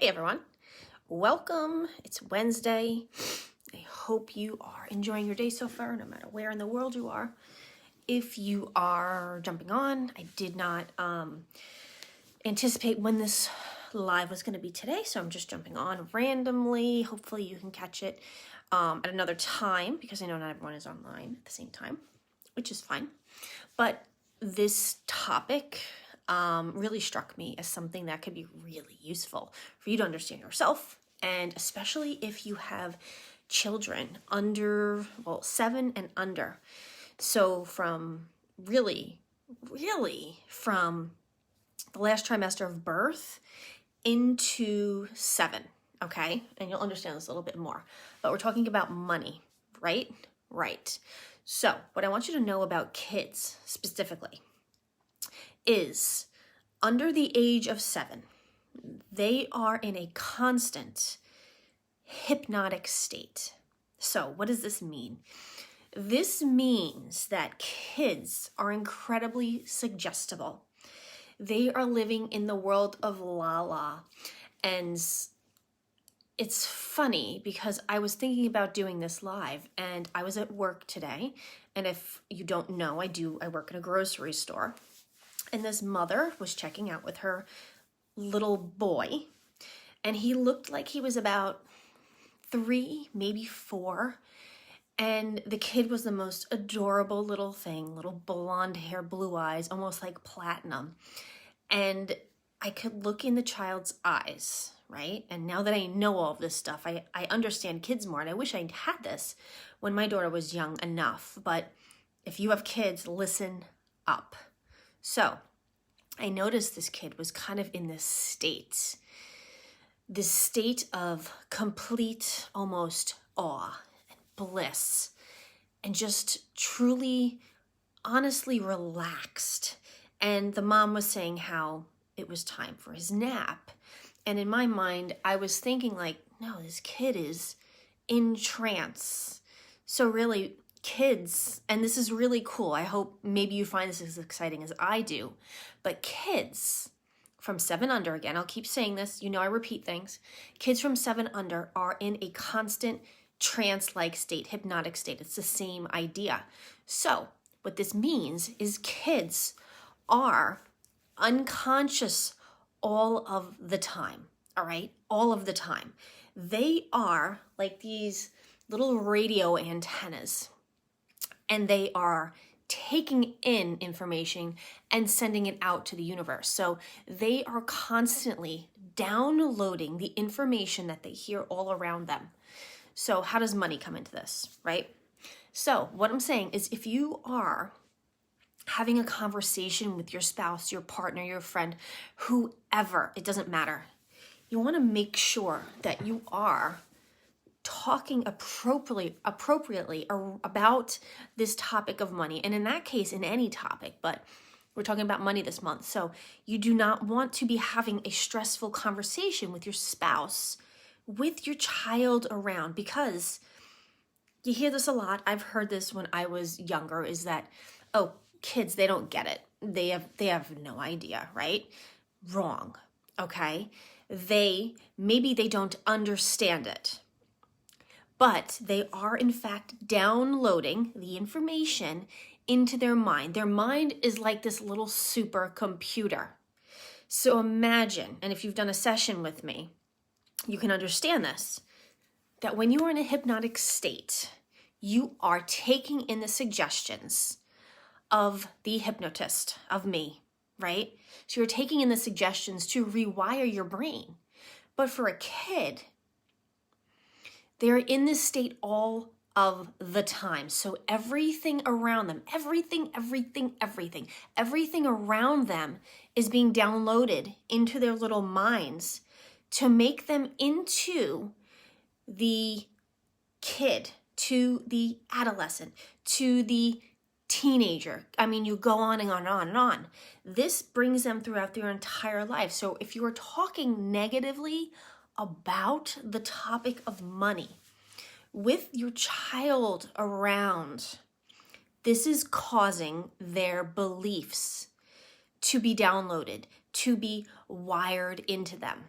Hey everyone, welcome. It's Wednesday. I hope you are enjoying your day so far, no matter where in the world you are. If you are jumping on, I did not anticipate when this live was going to be today, so I'm just jumping on randomly. Hopefully you can catch it at another time, because I know not everyone is online at the same time, which is fine. But this topic really struck me as something that could be really useful for you to understand yourself, and especially if you have children under, 7 and under. So from really from the last trimester of birth into 7, okay? And you'll understand this a little bit more. But we're talking about money, right? Right. So what I want you to know about kids specifically is under the age of 7, they are in a constant hypnotic state. So what does this mean? This means that kids are incredibly suggestible. They are living in the world of la-la. And it's funny because I was thinking about doing this live and I was at work today. And if you don't know, I work in a grocery store. And this mother was checking out with her little boy. And he looked like he was about 3, maybe 4. And the kid was the most adorable little thing, little blonde hair, blue eyes, almost like platinum. And I could look in the child's eyes, right? And now that I know all of this stuff, I understand kids more. And I wish I had this when my daughter was young enough. But if you have kids, listen up. So I noticed this kid was kind of in this state of complete, almost awe and bliss, and just truly, honestly relaxed. And the mom was saying how it was time for his nap. And in my mind, I was thinking like, no, this kid is in trance. So really, kids, and this is really cool. I hope maybe you find this as exciting as I do, but kids from 7 under, again, I'll keep saying this, I repeat things. Kids from 7 under are in a constant trance-like state, hypnotic state. It's the same idea. So what this means is kids are unconscious all of the time, all right? All of the time. They are like these little radio antennas, and they are taking in information and sending it out to the universe. So they are constantly downloading the information that they hear all around them. So how does money come into this, right? So what I'm saying is, if you are having a conversation with your spouse, your partner, your friend, whoever, it doesn't matter. You want to make sure that you are talking appropriately about this topic of money. And in that case, in any topic, but we're talking about money this month. So you do not want to be having a stressful conversation with your spouse, with your child around, because you hear this a lot. I've heard this when I was younger, is that, oh, kids, they don't get it. They have no idea, right? Wrong, okay? Maybe they don't understand it, but they are in fact downloading the information into their mind. Their mind is like this little supercomputer. So imagine, and if you've done a session with me, you can understand this, that when you are in a hypnotic state, you are taking in the suggestions of the hypnotist, of me, right? So you're taking in the suggestions to rewire your brain. But for a kid, they're in this state all of the time. So everything around them, everything around them is being downloaded into their little minds to make them into the kid, to the adolescent, to the teenager. I mean, you go on and on and on and on. This brings them throughout their entire life. So if you are talking negatively about the topic of money with your child around, this is causing their beliefs to be downloaded, to be wired into them.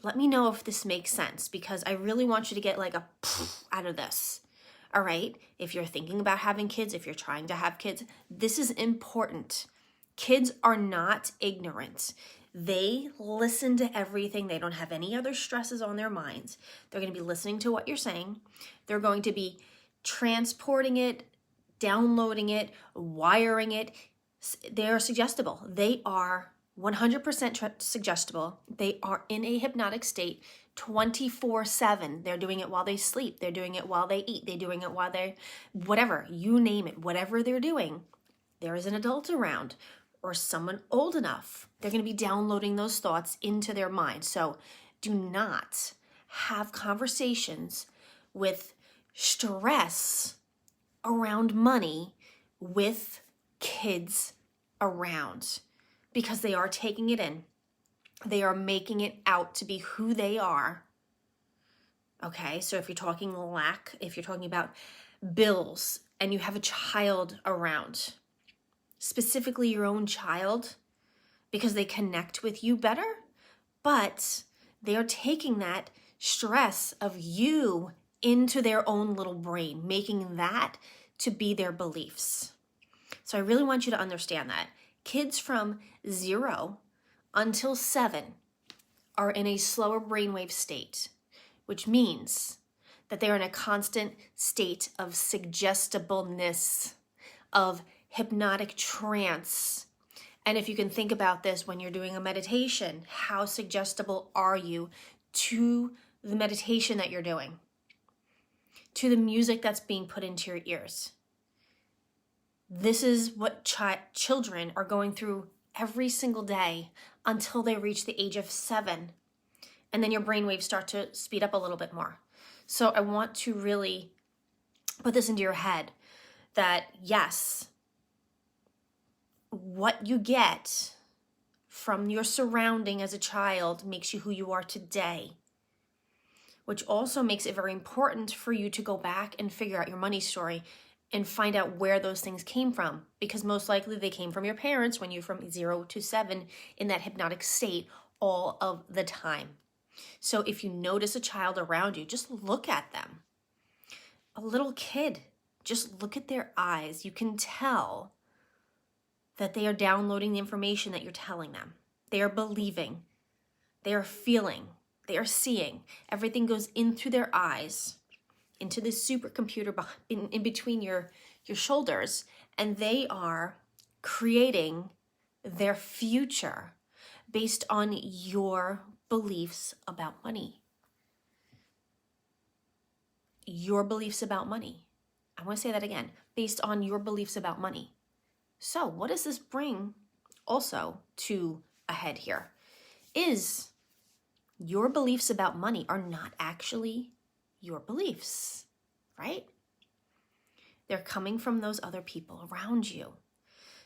let me know if this makes sense, because I really want you to get like a out of this. All right? If you're thinking about having kids, if you're trying to have kids, this is important. Kids are not ignorant. They listen to everything. They don't have any other stresses on their minds. They're going to be listening to what you're saying. They're going to be transporting it, downloading it, wiring it. They are suggestible. They are 100% suggestible. They are in a hypnotic state 24/7. They're doing it while they sleep. They're doing it while they eat. They're doing it while they, whatever, you name it, whatever they're doing, there is an adult around or someone old enough. They're going to be downloading those thoughts into their mind. So do not have conversations with stress around money with kids around, because they are taking it in. They are making it out to be who they are. Okay, so if you're talking lack, if you're talking about bills and you have a child around, specifically your own child, because they connect with you better, but they are taking that stress of you into their own little brain, making that to be their beliefs. So I really want you to understand that. Kids from 0 until 7 are in a slower brainwave state, which means that they're in a constant state of suggestibleness, of hypnotic trance. And if you can think about this when you're doing a meditation, how suggestible are you to the meditation that you're doing, to the music that's being put into your ears? This is what children are going through every single day until they reach the age of 7. And then your brainwaves start to speed up a little bit more. So I want to really put this into your head that yes, what you get from your surrounding as a child makes you who you are today, which also makes it very important for you to go back and figure out your money story and find out where those things came from, because most likely they came from your parents when you're from 0 to 7 in that hypnotic state all of the time. So if you notice a child around you, just look at them. A little kid, just look at their eyes. You can tell that they are downloading the information that you're telling them. They are believing, they are feeling, they are seeing. Everything goes in through their eyes, into this supercomputer in between your shoulders, and they are creating their future based on your beliefs about money. Your beliefs about money. I want to say that again, based on your beliefs about money. So what does this bring also to a head here? Is your beliefs about money are not actually your beliefs, right? They're coming from those other people around you.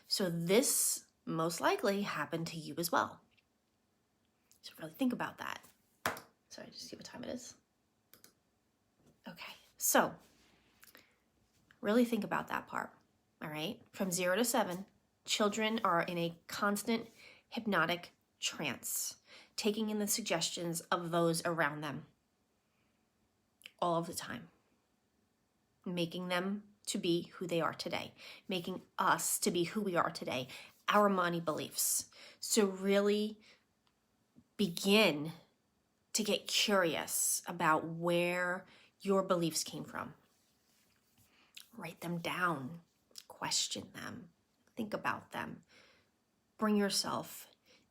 So this most likely happened to you as well. So really think about that. Sorry, just see what time it is. Okay, so really think about that part, all right? From 0 to 7, children are in a constant hypnotic trance, taking in the suggestions of those around them all of the time, making them to be who they are today, making us to be who we are today, our money beliefs. So really begin to get curious about where your beliefs came from. Write them down, question them, think about them. Bring yourself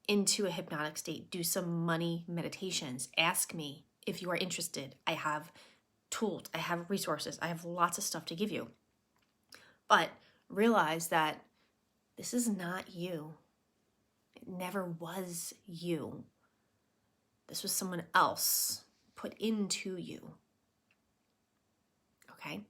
into a hypnotic state. Do some money meditations. Ask me if you are interested. I have tools, I have resources, I have lots of stuff to give you. But realize that this is not you. It never was you. This was someone else put into you. Okay?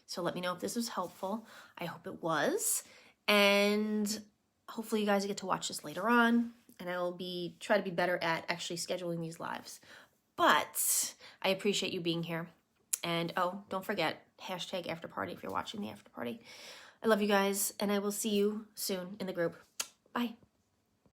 So let me know if this was helpful. I hope it was. And hopefully you guys get to watch this later on. And I'll try to be better at actually scheduling these lives. But I appreciate you being here. And oh, don't forget, #afterparty if you're watching the after party. I love you guys, and I will see you soon in the group. Bye.